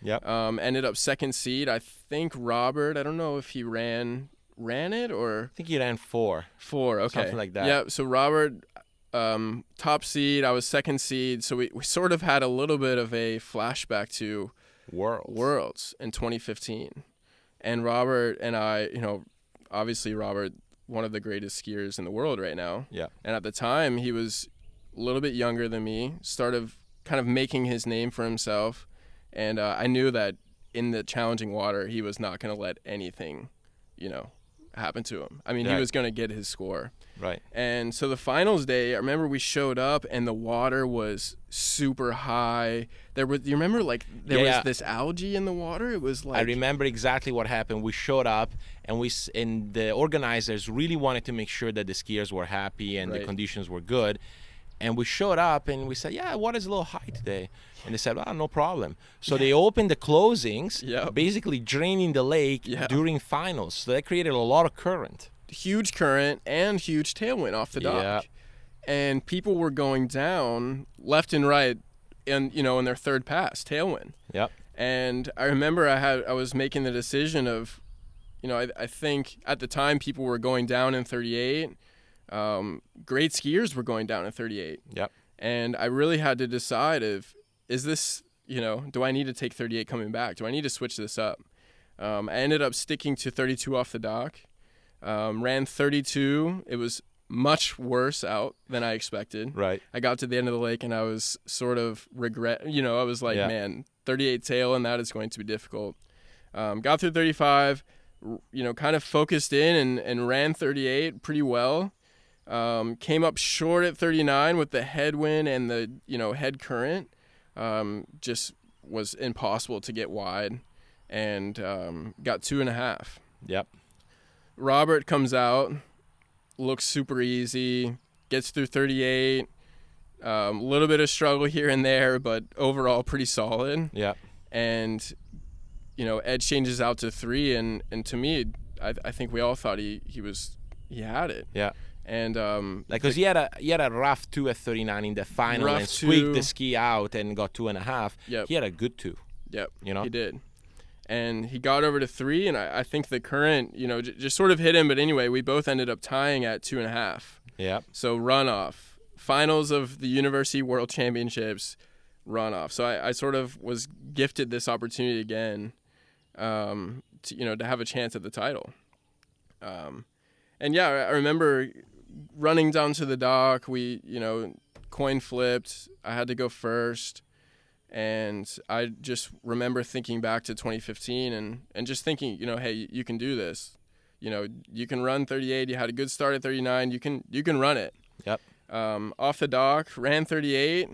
Yep. Ended up second seed. I think Robert, I don't know if he ran it or... I think he ran 4. 4, okay. Something like that. Yeah, so Robert, top seed, I was second seed, so we sort of had a little bit of a flashback to Worlds in 2015. And Robert and I, obviously Robert, one of the greatest skiers in the world right now. Yeah. And at the time, he was a little bit younger than me, started kind of making his name for himself. And I knew that in the challenging water, he was not going to let anything, happen to him. I mean, He was going to get his score. Right. And so the finals day, I remember we showed up and the water was super high. You remember there was this algae in the water? It was like... I remember exactly what happened. We showed up and the organizers really wanted to make sure that the skiers were happy and the conditions were good. And we showed up and we said, yeah, water's a little high today. And they said, well, no problem. So they opened the closings, basically draining the lake during finals. So that created a lot of current. Huge current and huge tailwind off the dock. And people were going down left and right in their third pass, tailwind. Yep. And I remember I was making the decision of, I think at the time people were going down in 38. Great skiers were going down in 38. Yep. And I really had to decide is this, do I need to take 38 coming back? Do I need to switch this up? I ended up sticking to 32 off the dock. Ran 32. It was much worse out than I expected. Right. I got to the end of the lake and I was sort of I was like, man, 38 tail and that is going to be difficult. Got through 35, kind of focused in and ran 38 pretty well. Came up short at 39 with the headwind and the, head current. Just was impossible to get wide and got 2.5. Yep. Robert comes out, looks super easy, gets through 38. A little bit of struggle here and there, but overall pretty solid. Yeah. And, Ed changes out to 3, and to me, I think we all thought he had it. Yeah. And because he had a rough 2 at 39 in the final and squeaked the ski out and got 2.5. Yep. He had a good 2. Yep. He did. And he got over to 3, and I think the current, just sort of hit him. But anyway, we both ended up tying at 2.5. Yeah. So runoff, finals of the University World Championships, runoff. So I sort of was gifted this opportunity again, to have a chance at the title. And I remember running down to the dock. We, coin flipped. I had to go first. And I just remember thinking back to 2015 and just thinking, hey, you can do this. You can run 38. You had a good start at 39. You can run it. Yep. Off the dock, ran 38.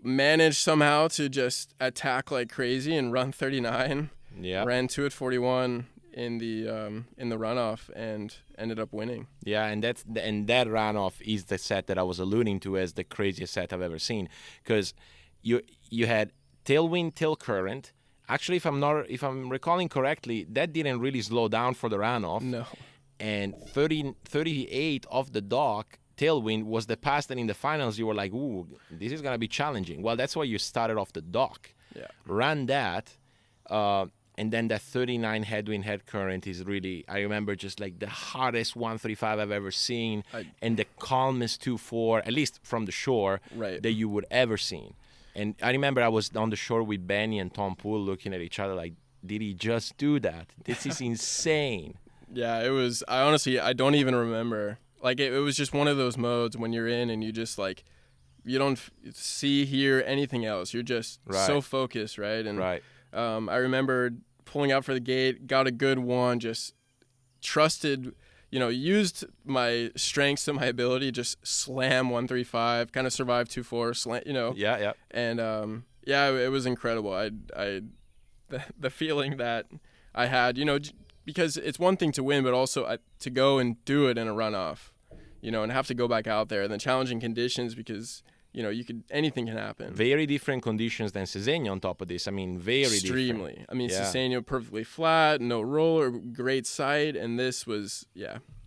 Managed somehow to just attack like crazy and run 39. Yeah. Ran 2 at 41 in the runoff and ended up winning. Yeah, and that runoff is the set that I was alluding to as the craziest set I've ever seen, because you had tailwind, tail current. Actually, if I'm recalling correctly, that didn't really slow down for the runoff. No. And 38 off the dock, tailwind was the pass that in the finals you were like, ooh, this is gonna be challenging. Well, that's why you started off the dock. Yeah. Ran that, and then that 39 headwind head current is really, I remember just like the hottest 135 I've ever seen, and the calmest 2.4, at least from the shore, that you would ever seen. And I remember I was on the shore with Benny and Tom Poole looking at each other like, did he just do that? This is insane. Yeah, it was. I don't even remember. Like, it was just one of those modes when you're in and you just, like, you don't see, hear anything else. You're just so focused, right? And I remember pulling out for the gate, got a good one, just trusted, used my strengths and my ability, just slam 135, kind of survive 2.4, slam, Yeah. And, it was incredible. The feeling that I had, because it's one thing to win, but also to go and do it in a runoff, and have to go back out there, and then challenging conditions because, anything can happen. Very different conditions than Cesena on top of this. I mean, very Extremely. different. I mean, Cesena perfectly flat, no roller, great sight, and this was,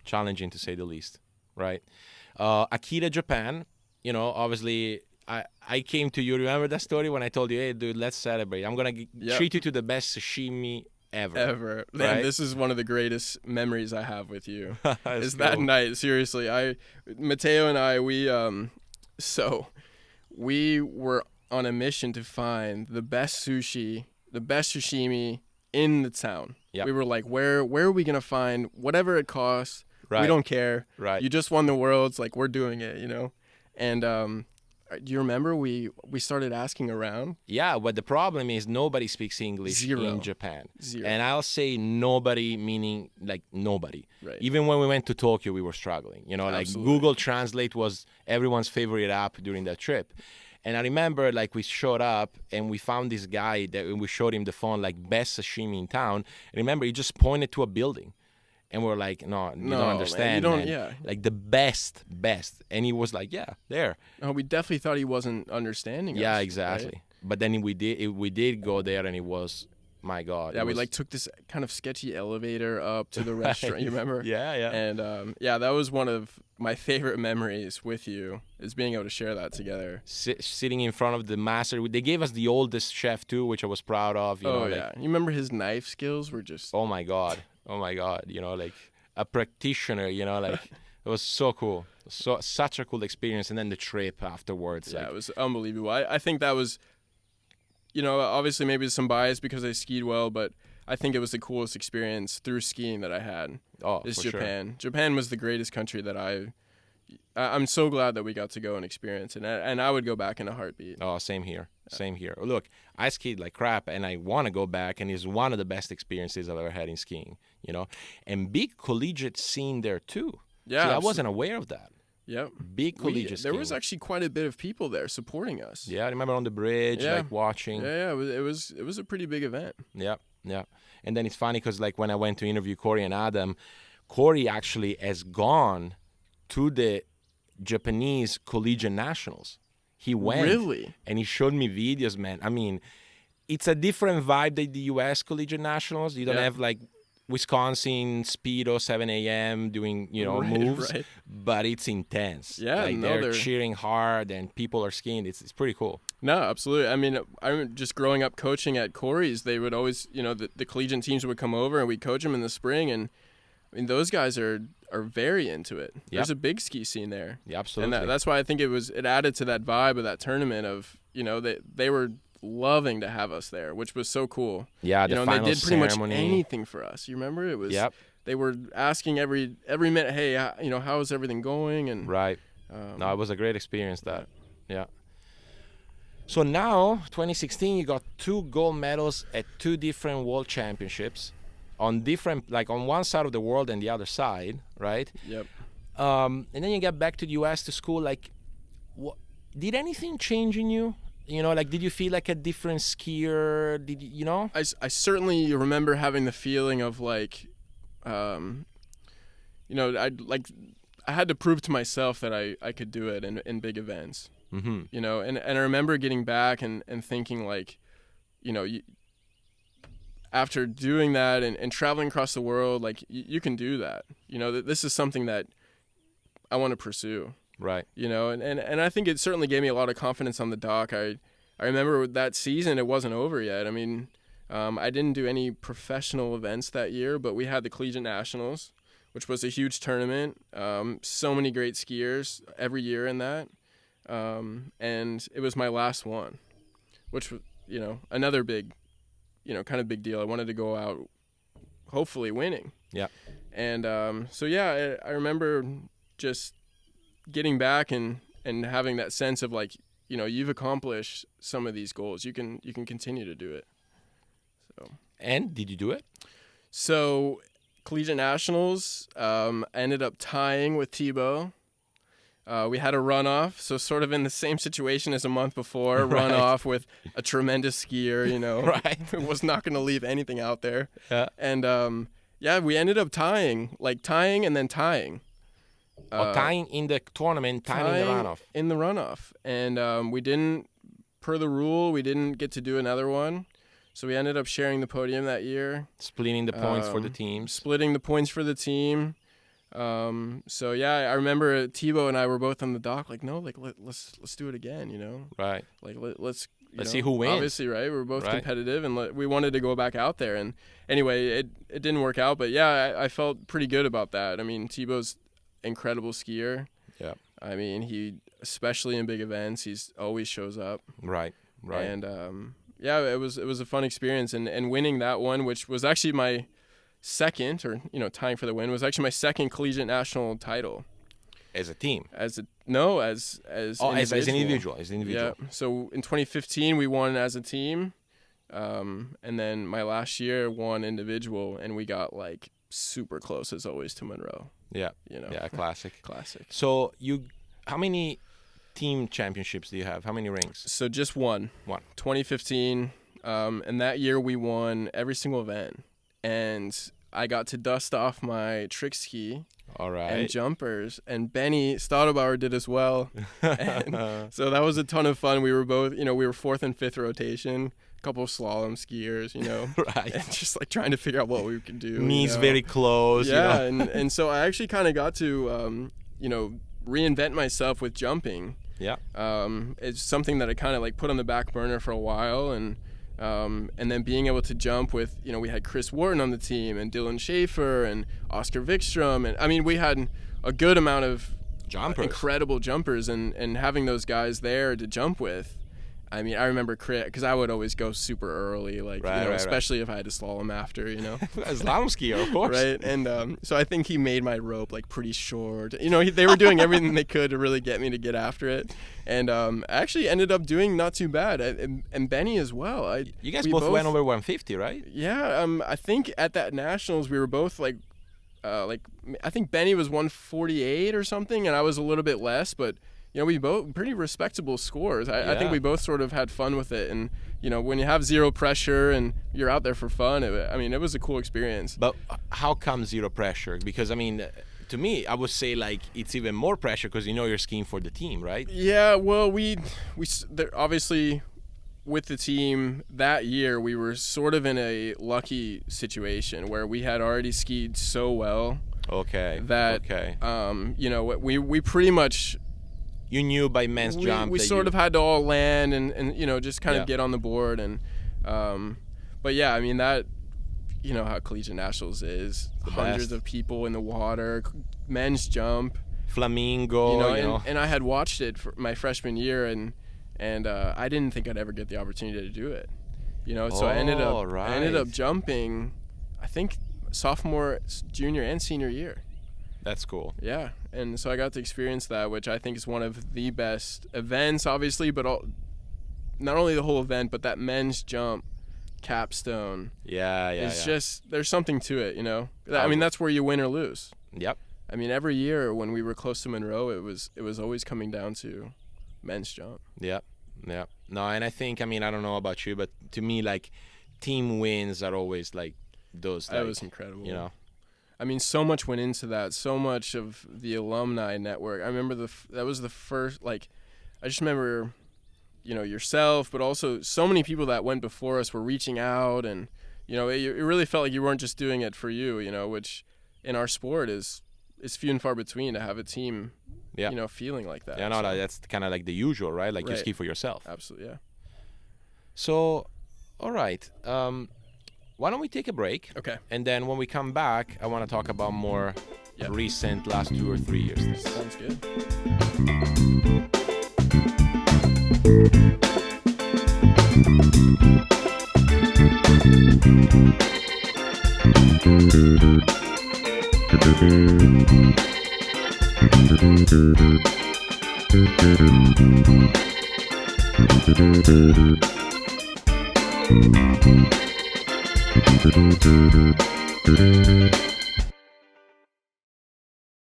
challenging to say the least, right? Akita, Japan, obviously I came to you. Remember that story when I told you, hey, dude, let's celebrate. I'm going to treat you to the best sashimi ever. Man, right? This is one of the greatest memories I have with you. Is cool. That night, seriously. Matteo and I, we were on a mission to find the best sushi, the best sashimi in the town. Yep. We were like, where are we going to find whatever it costs? Right. We don't care. Right. You just won the Worlds, like we're doing it, And do you remember we started asking around? Yeah, but the problem is nobody speaks English in Japan. Zero. And I'll say nobody meaning like nobody. Right. Even when we went to Tokyo, we were struggling. Like Absolutely. Google Translate was everyone's favorite app during that trip. And I remember like we showed up and we found this guy that we showed him the phone, like best sashimi in town. And remember, he just pointed to a building. And we're like, no, you don't understand, man. Yeah. Like the best. And he was like, yeah, there. Oh, we definitely thought he wasn't understanding us. Yeah, exactly. Right? But then we did go there, and it was, my God. Yeah, we took this kind of sketchy elevator up to the restaurant. You remember? Yeah. And that was one of my favorite memories with you, is being able to share that together. Sitting in front of the master. They gave us the oldest chef too, which I was proud of. You remember his knife skills were just. Oh my God. Like a practitioner. Like it was so cool. Such a cool experience, and then the trip afterwards. Yeah, it was unbelievable. I think that was. Obviously maybe some bias because I skied well, but I think it was the coolest experience through skiing that I had. Oh, is for Japan. Sure. Japan was the greatest country that I'm so glad that we got to go and experience it, and I would go back in a heartbeat. Oh, same here. Look, I skied like crap, and I want to go back, and it's one of the best experiences I've ever had in skiing, And big collegiate scene there, too. Yeah. See, I wasn't aware of that. Yep. Big collegiate There skiing. was actually quite a bit of people there supporting us. Yeah, I remember on the bridge, like watching. Yeah, it was a pretty big event. Yeah. And then it's funny because like when I went to interview Corey and Adam, Corey actually has gone to the Japanese collegiate nationals. He went. Really? And he showed me videos, man. I mean, it's a different vibe than the U.S. collegiate nationals. You don't have like Wisconsin Speedo 7 a.m. doing moves, right. But it's intense. Yeah, like they're cheering hard and people are skiing. It's pretty cool. No, absolutely. I mean, I just growing up coaching at Corey's, they would always, the collegiate teams would come over and we'd coach them in the spring, and I mean those guys are very into it. Yep. There's a big ski scene there. Yeah, absolutely. And that's why I think it added to that vibe of that tournament of they were loving to have us there, which was so cool. Yeah, the and final they did pretty ceremony. much anything for us. You remember? It was. Yep. They were asking every minute, hey, how is everything going? And right. No, it was a great experience. Yeah. So now, 2016, you got 2 gold medals at 2 different world championships, on different, like on one side of the world and the other side, right? Yep. And then you get back to the U.S. to school. Like, did anything change in you? Like, did you feel like a different skier? Did you? I certainly remember having the feeling of like, I had to prove to myself that I could do it in big events. Mm-hmm. And I remember getting back and thinking like, after doing that and traveling across the world, like you can do that. This is something that I want to pursue. Right. And I think it certainly gave me a lot of confidence on the dock. I remember that season, it wasn't over yet. I mean, I didn't do any professional events that year, but we had the Collegiate Nationals, which was a huge tournament. So many great skiers every year in that. And it was my last one, which was, another big, kind of big deal. I wanted to go out hopefully winning. Yeah. And I remember just getting back and having that sense of like, you've accomplished some of these goals. You can continue to do it. So. And did you do it? So Collegiate Nationals, ended up tying with Thibaut. We had a runoff, so sort of in the same situation as a month before, runoff with a tremendous skier, Right. who was not going to leave anything out there. Yeah. And Yeah, we ended up tying and then tying. Tying in the tournament, tying in the runoff. In the runoff. And we didn't, per the rule, we didn't get to do another one. So we ended up sharing the podium that year. Splitting the points for the teams. Splitting the points for the team. So yeah, I remember Thibaut and I were both on the dock, like, no, like let's do it again, you know? Right. Like let's see who wins. Obviously, right? We were both competitive, and we wanted to go back out there. And anyway, it didn't work out, but yeah, I felt pretty good about that. I mean, Thibaut's incredible skier. Yeah. I mean, he, especially in big events, he's always shows up. Right. And yeah, it was a fun experience, and winning that one, which was actually my second, or tying for the win, was actually my second collegiate national title. As a team? As an individual. Yeah. So in 2015 we won as a team, and then my last year won individual, and we got like super close as always to Monroe. Yeah. Yeah, classic. Classic. So how many team championships do you have? How many rings? So just one. 2015, and that year we won every single event, and I got to dust off my trick ski. All right. And jumpers, and Benny Stadobauer did as well. And so that was a ton of fun. We were both, we were fourth and fifth rotation, a couple of slalom skiers, right. And just like trying to figure out what we could do. Knees very close. Yeah, and so I actually kind of got to, reinvent myself with jumping. Yeah. It's something that I kind of like put on the back burner for a while, and then being able to jump with, we had Chris Wharton on the team, and Dylan Schaefer, and Oscar Vikstrom, and I mean, we had a good amount of incredible jumpers, and having those guys there to jump with. I mean, I remember Chris, because I would always go super early, especially if I had to slalom after, As slalom skier, of course. Right, and so I think he made my rope like pretty short. They were doing everything they could to really get me to get after it, and I actually ended up doing not too bad, and Benny as well. You guys both went over 150, right? Yeah, I think at that nationals we were both like I think Benny was 148 or something, and I was a little bit less, but. We both pretty respectable scores. I think we both sort of had fun with it. And, when you have zero pressure and you're out there for fun, it was a cool experience. But how come zero pressure? Because, to me, I would say, it's even more pressure because you're skiing for the team, right? Yeah, well, we obviously, with the team that year, we were sort of in a lucky situation where we had already skied so well. Okay. That, we pretty much... You knew by men's jump. We sort of had to all land and just kind of get on the board, and but yeah, I mean that, how collegiate nationals is, hundreds of people in the water, men's jump, flamingo, and I had watched it for my freshman year, and I didn't think I'd ever get the opportunity to do it, so I ended up jumping, I think sophomore, junior, and senior year. That's cool. Yeah, and so I got to experience that, which I think is one of the best events, obviously, but not only the whole event, but that men's jump capstone. Yeah. It's just, there's something to it, I mean, that's where you win or lose. Yep. I mean, every year when we were close to Monroe, it was always coming down to men's jump. Yep. No, and I think, I don't know about you, but to me, team wins are always those. That was incredible. I mean, so much went into that. So much of the alumni network. I remember that was the first. I just remember, yourself, but also so many people that went before us were reaching out, and it really felt like you weren't just doing it for you. Which in our sport is few and far between to have a team. Yeah. Feeling like that. Yeah, no, that's kind of like the usual, right? You ski for yourself. Absolutely, yeah. So, all right. Why don't we take a break? Okay. And then when we come back, I want to talk about more recent last 2 or 3 years. Sounds good.